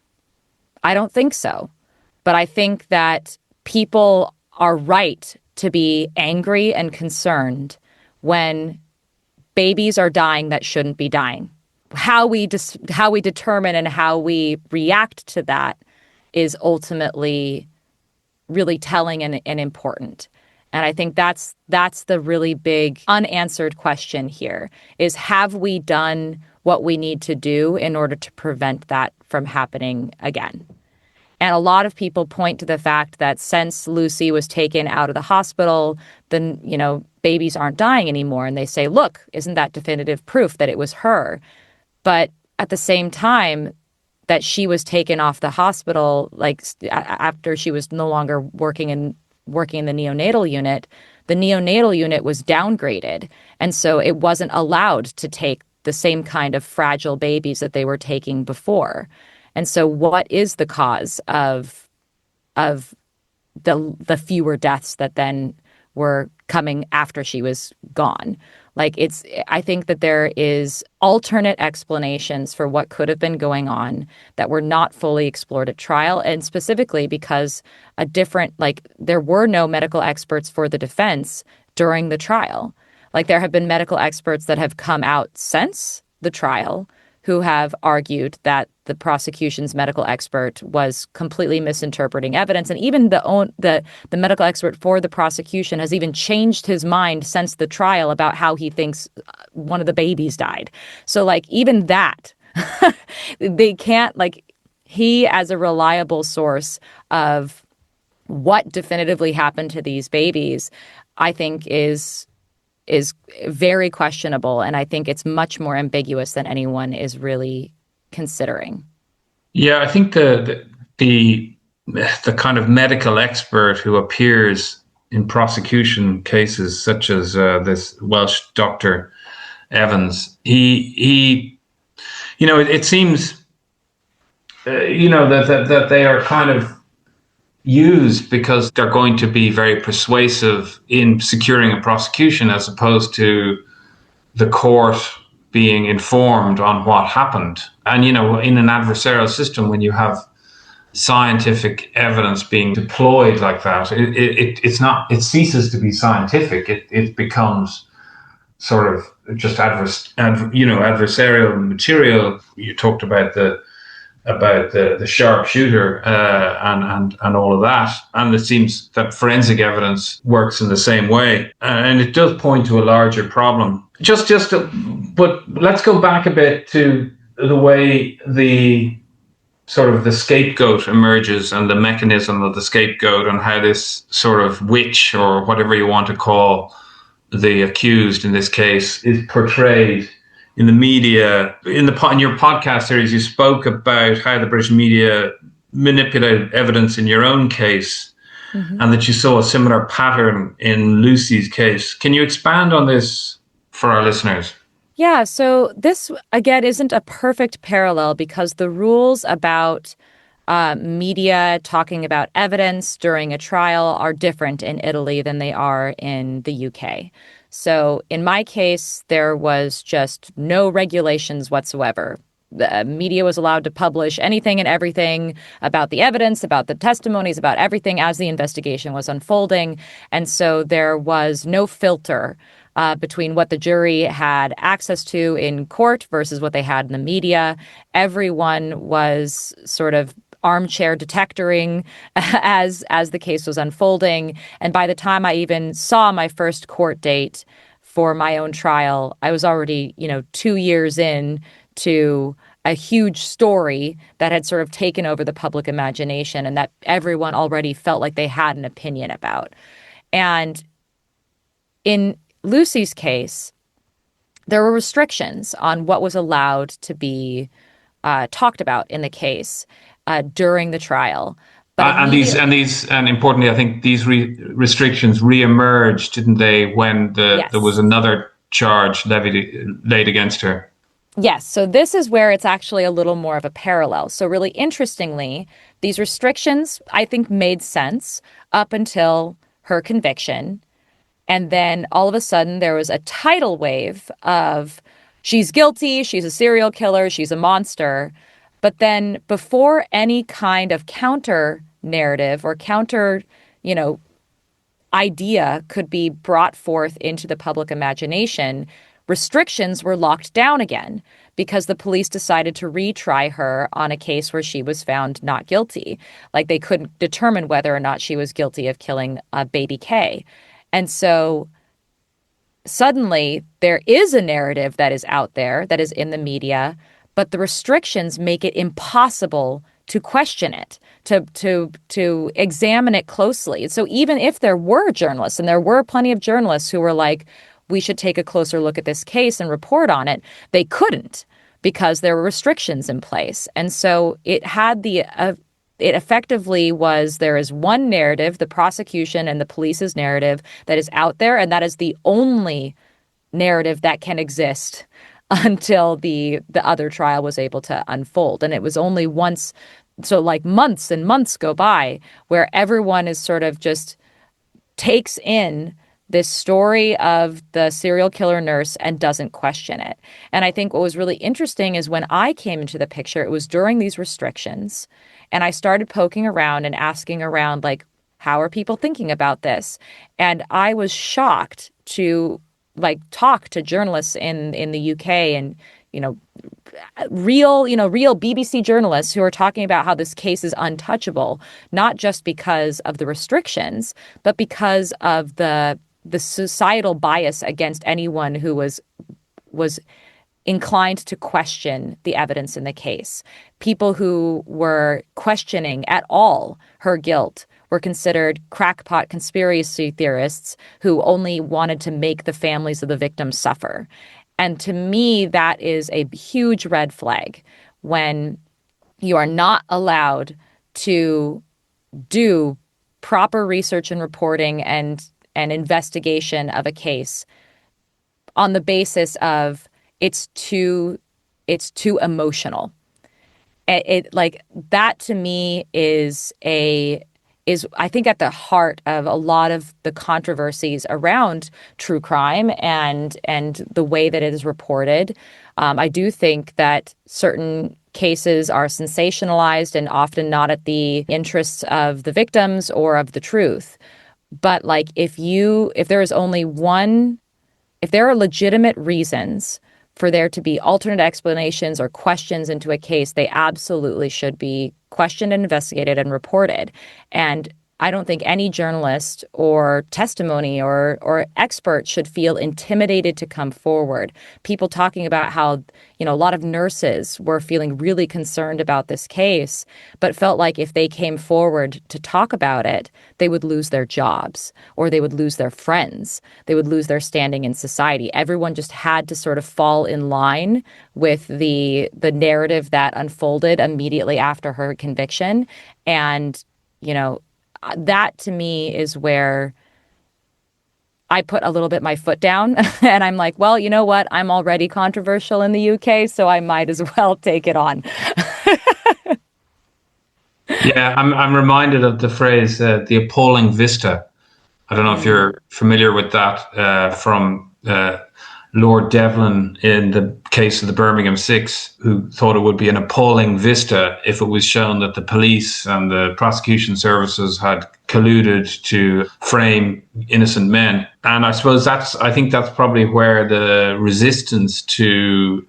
I don't think so. But I think that people are right to be angry and concerned when babies are dying that shouldn't be dying. How we determine and how we react to that is ultimately really telling and important. And I think that's the really big unanswered question here is, have we done what we need to do in order to prevent that from happening again? And a lot of people point to the fact that since Lucy was taken out of the hospital, then, babies aren't dying anymore. And they say, look, isn't that definitive proof that it was her? But at the same time that she was taken off the hospital, after she was no longer working in the neonatal unit was downgraded. And so it wasn't allowed to take the same kind of fragile babies that they were taking before. And so what is the cause of the fewer deaths that then were coming after she was gone? I think that there is alternate explanations for what could have been going on that were not fully explored at trial, and specifically because there were no medical experts for the defense during the trial. There have been medical experts that have come out since the trial who have argued that the prosecution's medical expert was completely misinterpreting evidence. And even the medical expert for the prosecution has even changed his mind since the trial about how he thinks one of the babies died. So even that, they can't, he as a reliable source of what definitively happened to these babies, I think is very questionable, and I think it's much more ambiguous than anyone is really considering. Yeah, I think the kind of medical expert who appears in prosecution cases, such as this Welsh doctor Evans, he it seems that they are kind of used because they're going to be very persuasive in securing a prosecution, as opposed to the court being informed on what happened. And, in an adversarial system, when you have scientific evidence being deployed like that, it ceases to be scientific. It becomes sort of just adversarial material. You talked about the sharpshooter and all of that, and it seems that forensic evidence works in the same way, and it does point to a larger problem. But let's go back a bit to the way the scapegoat emerges and the mechanism of the scapegoat, and how this sort of witch, or whatever you want to call the accused in this case, is portrayed in the media. In your podcast series, you spoke about how the British media manipulated evidence in your own case, and that you saw a similar pattern in Lucy's case. Can you expand on this for our listeners? Yeah, so this, again, isn't a perfect parallel, because the rules about media talking about evidence during a trial are different in Italy than they are in the UK. So in my case, there was just no regulations whatsoever. The media was allowed to publish anything and everything about the evidence, about the testimonies, about everything as the investigation was unfolding. And so there was no filter between what the jury had access to in court versus what they had in the media. Everyone was sort of armchair detectoring as the case was unfolding. And by the time I even saw my first court date for my own trial, I was already, 2 years in to a huge story that had sort of taken over the public imagination, and that everyone already felt like they had an opinion about. And in Lucy's case, there were restrictions on what was allowed to be talked about in the case during the trial. But and importantly, I think these restrictions reemerged, didn't they, when Yes. there was another charge laid against her? Yes. So this is where it's actually a little more of a parallel. So really interestingly, these restrictions, I think, made sense up until her conviction. And then all of a sudden there was a tidal wave of she's guilty, she's a serial killer, she's a monster. But then before any kind of counter narrative or counter, idea could be brought forth into the public imagination, restrictions were locked down again because the police decided to retry her on a case where she was found not guilty. Like, they couldn't determine whether or not she was guilty of killing baby K. And so suddenly there is a narrative that is out there, that is in the media, but the restrictions make it impossible to question it, to examine it closely. So even if there were journalists, and there were plenty of journalists who were like, we should take a closer look at this case and report on it, they couldn't because there were restrictions in place. And so it had it effectively was, there is one narrative, the prosecution and the police's narrative, that is out there, and that is the only narrative that can exist until the other trial was able to unfold. And it was only once, so like months and months go by, where everyone is sort of just takes in this story of the serial killer nurse and doesn't question it. And I think what was really interesting is when I came into the picture, it was during these restrictions, and I started poking around and asking around, like, how are people thinking about this? And I was shocked to talk to journalists in the UK and, real BBC journalists who are talking about how this case is untouchable, not just because of the restrictions, but because of the societal bias against anyone who was inclined to question the evidence in the case. People who were questioning at all her guilt were considered crackpot conspiracy theorists who only wanted to make the families of the victims suffer. And to me, that is a huge red flag when you are not allowed to do proper research and reporting and investigation of a case on the basis of it's too emotional. It like that to me is I think at the heart of a lot of the controversies around true crime and the way that it is reported. I do think that certain cases are sensationalized and often not at the interests of the victims or of the truth. But like if there is only one, if there are legitimate reasons for there to be alternate explanations or questions into a case, they absolutely should be questioned and investigated and reported. And I don't think any journalist or testimony or expert should feel intimidated to come forward. People talking about how, a lot of nurses were feeling really concerned about this case, but felt like if they came forward to talk about it, they would lose their jobs or they would lose their friends. They would lose their standing in society. Everyone just had to sort of fall in line with the narrative that unfolded immediately after her conviction. And, that to me is where I put a little bit my foot down and I'm like, well, you know what? I'm already controversial in the UK, so I might as well take it on. Yeah, I'm reminded of the phrase, the appalling vista. I don't know if you're familiar with that from Lord Devlin in the case of the Birmingham Six, who thought it would be an appalling vista if it was shown that the police and the prosecution services had colluded to frame innocent men. And I suppose I think that's probably where the resistance to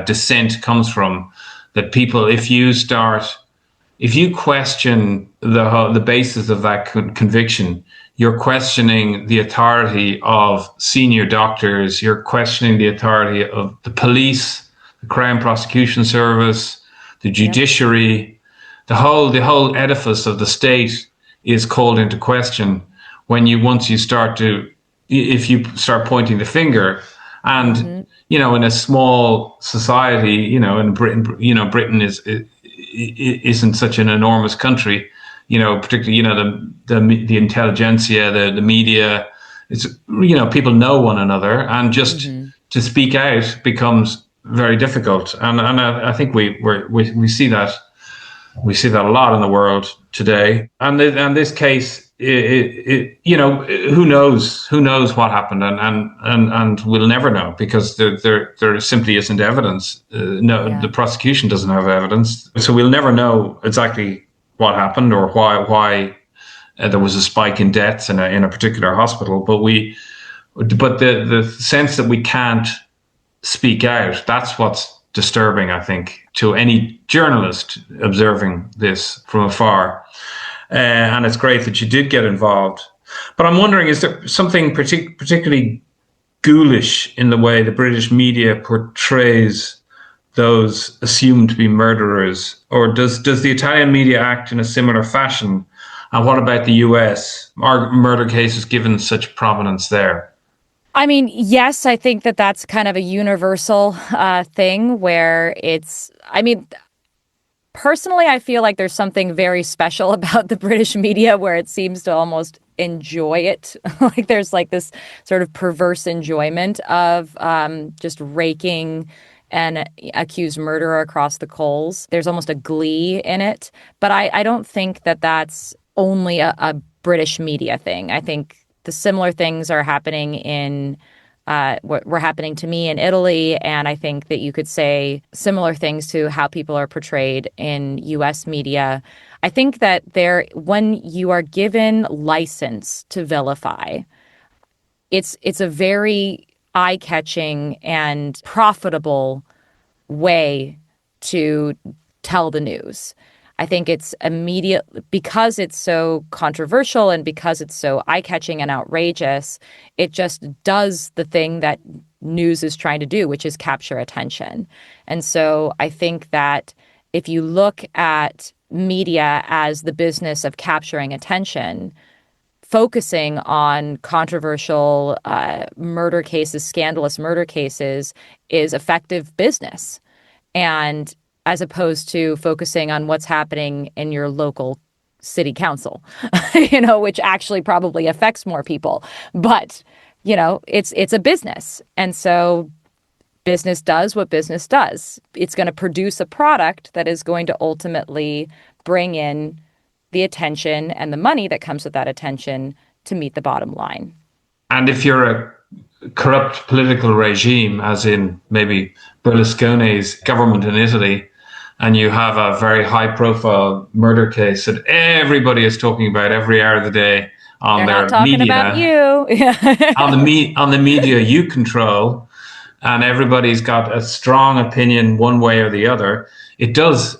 dissent comes from. That people, if you question the basis of that conviction, you're questioning the authority of senior doctors. You're questioning the authority of the police, the Crown Prosecution Service, the judiciary. The whole edifice of the state is called into question if you start pointing the finger. And in a small society, in Britain, Britain isn't such an enormous country. Particularly, the intelligentsia, the media, it's, people know one another, and just to speak out becomes very difficult. And I think we see that a lot in the world today. And this case, who knows what happened, and we'll never know because there simply isn't evidence. The prosecution doesn't have evidence, so we'll never know exactly what happened or why there was a spike in deaths in a particular hospital. But the sense that we can't speak out, that's what's disturbing, I think, to any journalist observing this from afar. And it's great that you did get involved. But I'm wondering, is there something particularly ghoulish in the way the British media portrays those assumed to be murderers, or does the Italian media act in a similar fashion? And what about the US? Are murder cases given such prominence there? I mean, yes, I think that that's kind of a universal thing where personally, I feel like there's something very special about the British media where it seems to almost enjoy it. Like there's like this sort of perverse enjoyment of just raking an accused murderer across the coals. There's almost a glee in it. But I don't think that that's only a British media thing. I think the similar things are happening were happening to me in Italy. And I think that you could say similar things to how people are portrayed in US media. I think that when you are given license to vilify, it's a very eye-catching and profitable way to tell the news. I think it's immediate because it's so controversial and because it's so eye-catching and outrageous, it just does the thing that news is trying to do, which is capture attention. And so I think that if you look at media as the business of capturing attention, focusing on controversial murder cases, scandalous murder cases, is effective business. And as opposed to focusing on what's happening in your local city council, which actually probably affects more people. But, it's a business. And so business does what business does. It's going to produce a product that is going to ultimately bring in the attention and the money that comes with that attention to meet the bottom line. And if you're a corrupt political regime, as in maybe Berlusconi's government in Italy, and you have a very high-profile murder case that everybody is talking about every hour of the day on They're their not talking media, about you. on the media you control, and everybody's got a strong opinion one way or the other, it does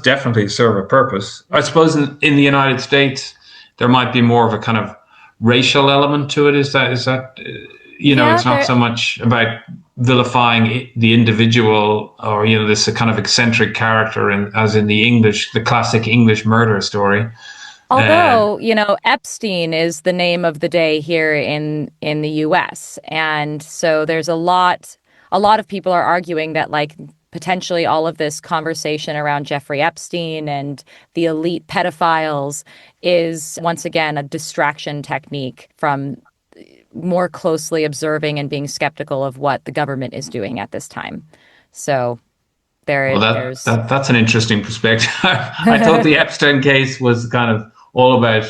definitely serve a purpose. I suppose in the United States, there might be more of a kind of racial element to it. Is that it's not so much about vilifying the individual or, this kind of eccentric character, as in the classic English murder story. Although, Epstein is the name of the day here in the US. And so there's a lot of people are arguing that potentially all of this conversation around Jeffrey Epstein and the elite pedophiles is once again a distraction technique from more closely observing and being skeptical of what the government is doing at this time. So there's that's an interesting perspective. I thought the Epstein case was kind of all about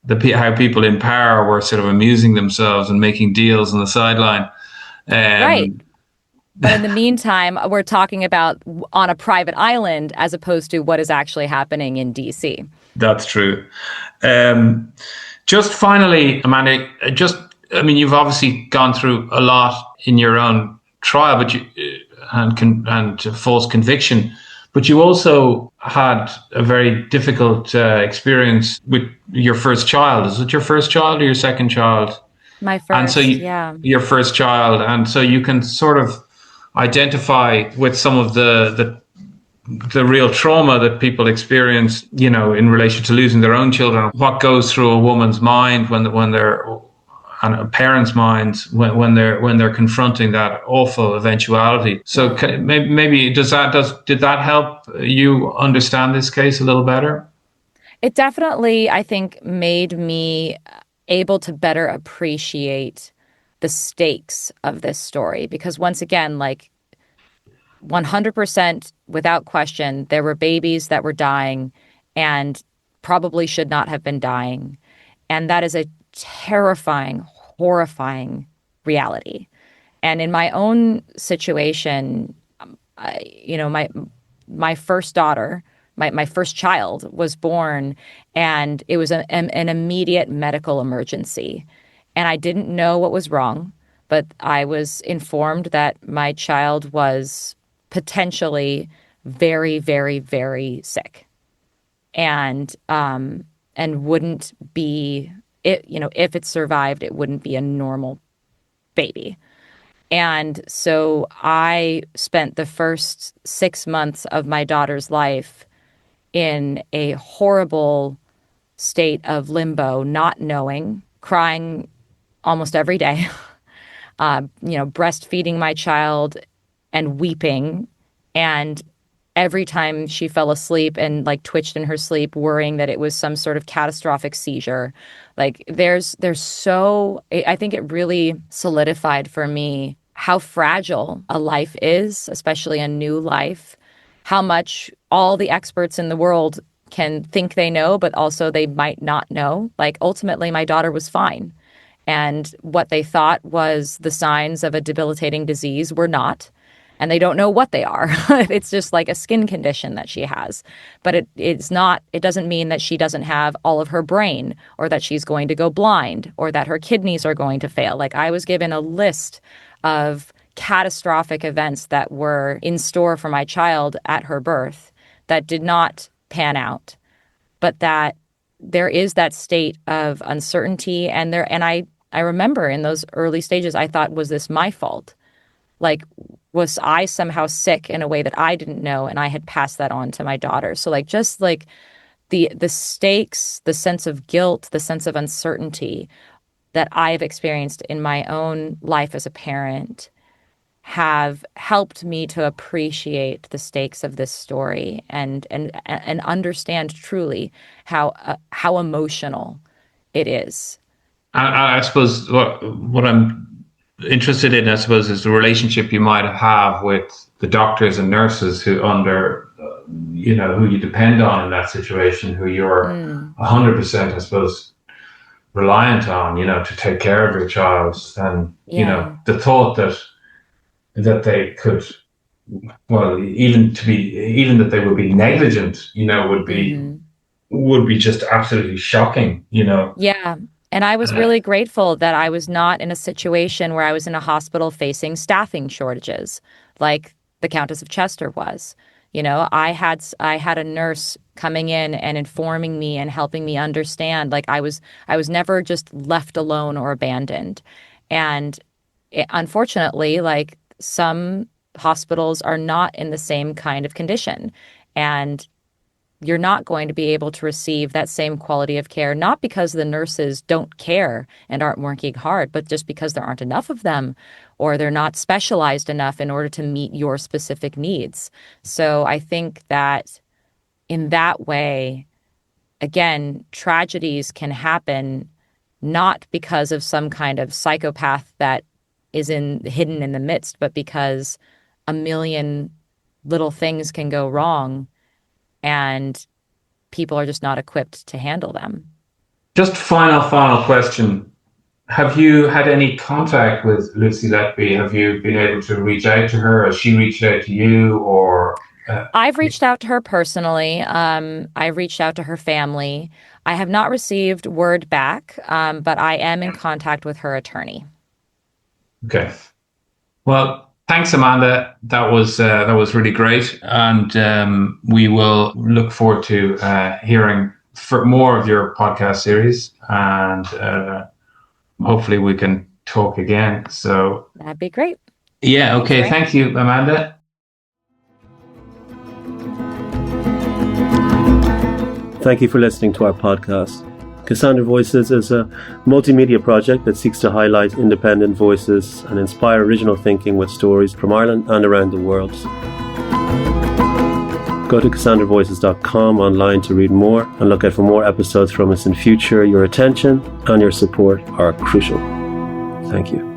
how people in power were sort of amusing themselves and making deals on the sideline. Right. But in the meantime, we're talking about on a private island as opposed to what is actually happening in D.C. That's true. Just finally, Amanda, you've obviously gone through a lot in your own trial, and false conviction, but you also had a very difficult experience with your first child. Is it your first child or your second child? My first, yeah. Your first child. And so you can sort of identify with some of the real trauma that people experience, in relation to losing their own children, what goes through a woman's mind when they're, and a parent's minds when they're confronting that awful eventuality. So maybe did that help you understand this case a little better? It definitely, I think, made me able to better appreciate the stakes of this story, because once again, 100% without question, there were babies that were dying and probably should not have been dying. And that is a terrifying, horrifying reality. And in my own situation, my first daughter, my first child was born, and it was an immediate medical emergency. And I didn't know what was wrong, but I was informed that my child was potentially very, very, very sick, and wouldn't be, if it survived, it wouldn't be a normal baby. And so I spent the first 6 months of my daughter's life in a horrible state of limbo, not knowing, crying almost every day, breastfeeding my child and weeping. And every time she fell asleep and twitched in her sleep, worrying that it was some sort of catastrophic seizure. I think it really solidified for me how fragile a life is, especially a new life, how much all the experts in the world can think they know, but also they might not know. Ultimately, my daughter was fine. And what they thought was the signs of a debilitating disease were not. And they don't know what they are. It's just like a skin condition that she has. But it doesn't mean that she doesn't have all of her brain, or that she's going to go blind, or that her kidneys are going to fail. I was given a list of catastrophic events that were in store for my child at her birth that did not pan out, but that there is that state of uncertainty. And I remember in those early stages, I thought, was this my fault? Like, was I somehow sick in a way that I didn't know, and I had passed that on to my daughter? So like, just like the stakes, the sense of guilt, the sense of uncertainty that I've experienced in my own life as a parent have helped me to appreciate the stakes of this story and understand truly how emotional it is. I suppose what I'm interested in, I suppose, is the relationship you might have with the doctors and nurses who who you depend on in that situation, who you're 100%, I suppose, reliant on, to take care of your child. And, the thought that they could, even that they would be negligent, would be just absolutely shocking, Yeah. And I was really grateful that I was not in a situation where I was in a hospital facing staffing shortages like the Countess of Chester was. I had a nurse coming in and informing me and helping me understand. Like, I was never just left alone or abandoned. And unfortunately, like, some hospitals are not in the same kind of condition. And you're not going to be able to receive that same quality of care, not because the nurses don't care and aren't working hard, but just because there aren't enough of them, or they're not specialized enough in order to meet your specific needs. So I think that in that way, again, tragedies can happen not because of some kind of psychopath that is hidden in the midst, but because a million little things can go wrong and people are just not equipped to handle them. Just final question. Have you had any contact with Lucy Letby? Have you been able to reach out to her? Has she reached out to you? Or I've reached out to her personally. I've reached out to her family. I have not received word back, but I am in contact with her attorney. Okay. Well, thanks, Amanda. That was really great, and we will look forward to hearing more of your podcast series, and hopefully we can talk again. So that'd be great. Yeah. Okay. Thank you, Amanda. Thank you for listening to our podcast. Cassandra Voices is a multimedia project that seeks to highlight independent voices and inspire original thinking with stories from Ireland and around the world. Go to cassandravvoices.com online to read more and look out for more episodes from us in future. Your attention and your support are crucial. Thank you.